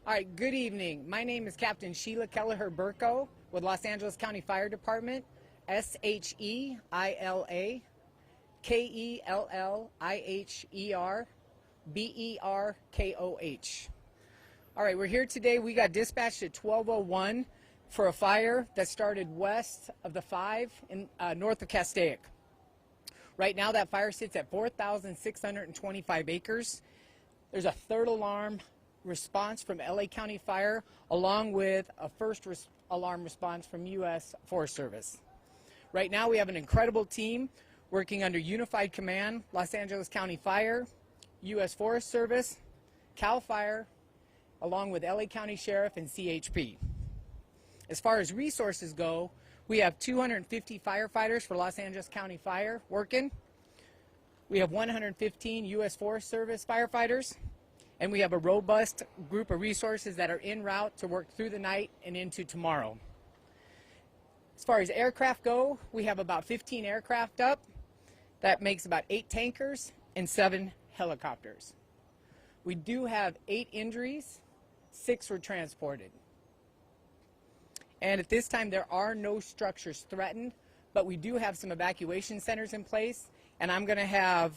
All right, good evening. My name is Captain Sheila Kelleher-Burko with Los Angeles County Fire Department, SHEILA KELLIHERBERKOH. All right, we're here today. We got dispatched at 12:01 for a fire that started west of the 5 in north of Castaic. Right now, that fire sits at 4,625 acres. There's a third alarm response from LA County Fire, along with a first alarm response from U.S. Forest Service. Right now, we have an incredible team working under Unified Command, Los Angeles County Fire, U.S. Forest Service, CAL FIRE, along with LA County Sheriff and CHP. As far as resources go, we have 250 firefighters for Los Angeles County Fire working. We have 115 U.S. Forest Service firefighters, and we have a robust group of resources that are en route to work through the night and into tomorrow. As far as aircraft go, we have about 15 aircraft up. That makes about 8 tankers and 7 helicopters. We do have 8 injuries, 6 were transported. And at this time, there are no structures threatened, but we do have some evacuation centers in place, and I'm going to have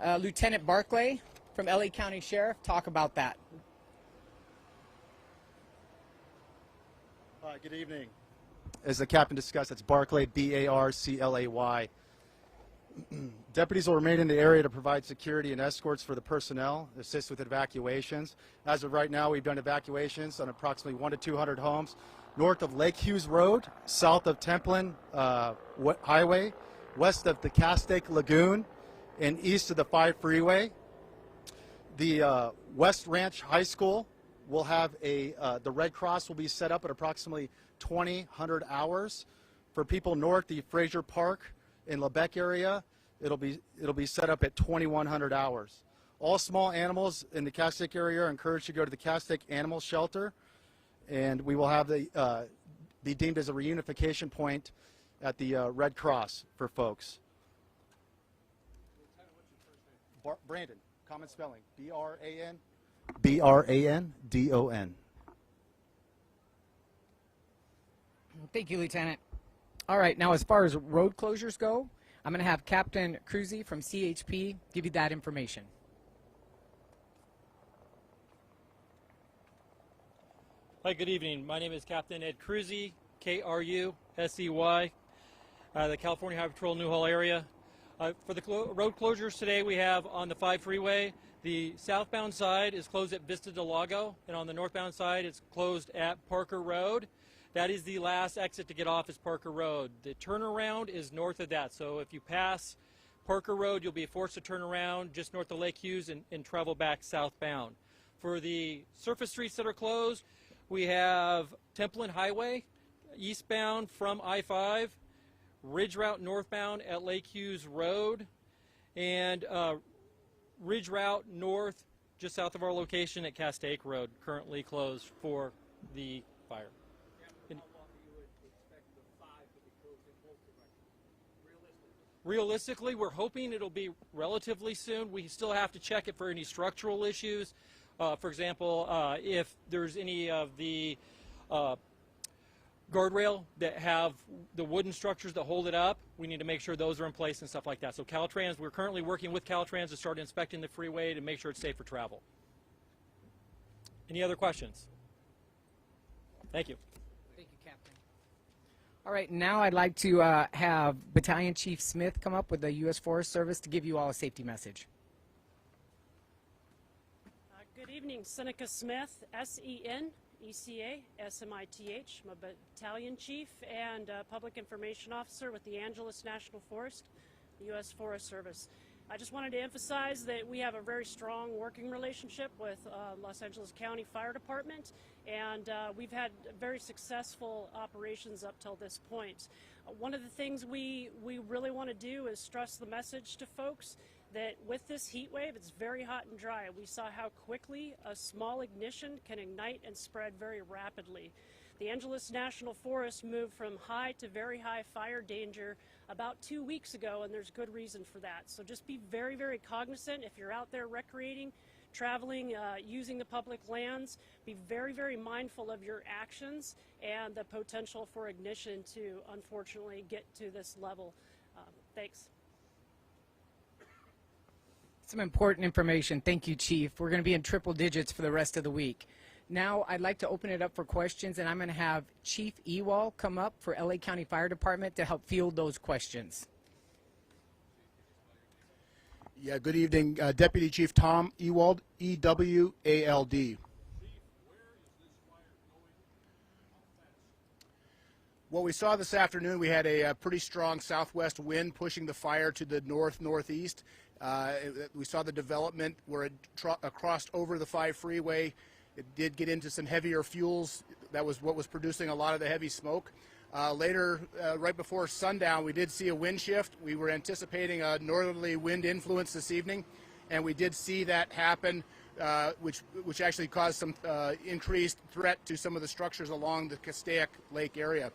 Lieutenant Barclay from LA County Sheriff talk about that. Good evening. As the captain discussed, it's Barclay, B-A-R-C-L-A-Y. Deputies will remain in the area to provide security and escorts for the personnel, assist with evacuations. As of right now, we've done evacuations on approximately 100 to 200 homes north of Lake Hughes Road, south of Templin Highway, west of the Castaic Lagoon, and east of the 5 freeway. The West Ranch High School will have the Red Cross will be set up at approximately 2,000 hours. For people north, the Fraser Park in Lebec area, it'll be set up at 2,100 hours. All small animals in the Castaic area are encouraged to go to the Castaic Animal Shelter, and we will have be deemed as a reunification point at the Red Cross for folks. Brandon, common spelling, B-R-A-N, B-R-A-N-D-O-N. Thank you, Lieutenant. All right, now as far as road closures go, I'm going to have Captain Cruzy from CHP give you that information. Hi, good evening. My name is Captain Ed Cruzy, K-R-U-S-E-Y, the California Highway Patrol Newhall area. For the road closures today, we have on the 5 freeway, the southbound side is closed at Vista del Lago, and on the northbound side, it's closed at Parker Road. That is the last exit to get off is Parker Road. The turnaround is north of that. So if you pass Parker Road, you'll be forced to turn around just north of Lake Hughes and travel back southbound. For the surface streets that are closed, we have Templin Highway, eastbound from I-5, Ridge Route northbound at Lake Hughes Road, and Ridge Route north just south of our location at Castaic Road, currently closed for the fire. Realistically, we're hoping it'll be relatively soon. We still have to check it for any structural issues. For example, if there's any of the guardrail that have the wooden structures that hold it up, we need to make sure those are in place and stuff like that. So Caltrans, we're currently working with Caltrans to start inspecting the freeway to make sure it's safe for travel. Any other questions? Thank you. Thank you, Captain. All right, now I'd like to have Battalion Chief Smith come up with the U.S. Forest Service to give you all a safety message. Good evening, Seneca Smith, S-E-N-E-C-A, S-M-I-T-H. I'm a Battalion Chief and Public Information Officer with the Angeles National Forest, the U.S. Forest Service. I just wanted to emphasize that we have a very strong working relationship with Los Angeles County Fire Department, and we've had very successful operations up till this point. One of the things we really want to do is stress the message to folks that with this heat wave, it's very hot and dry. We saw how quickly a small ignition can ignite and spread very rapidly. The Angeles National Forest moved from high to very high fire danger about 2 weeks ago, and there's good reason for that. So just be very, very cognizant if you're out there recreating. traveling, using the public lands, be very, very mindful of your actions and the potential for ignition to unfortunately get to this level. Thanks. Some important information. Thank you, Chief. We're going to be in triple digits for the rest of the week. Now I'd like to open it up for questions, and I'm going to have Chief Ewald come up for LA County Fire Department to help field those questions. Yeah, good evening. Deputy Chief Tom Ewald, E-W-A-L-D. What we saw this afternoon, we had a pretty strong southwest wind pushing the fire to the north-northeast. We saw the development where it crossed over the 5 freeway. It did get into some heavier fuels. That was what was producing a lot of the heavy smoke. Later, right before sundown, we did see a wind shift. We were anticipating a northerly wind influence this evening, and we did see that happen, which actually caused some increased threat to some of the structures along the Castaic Lake area.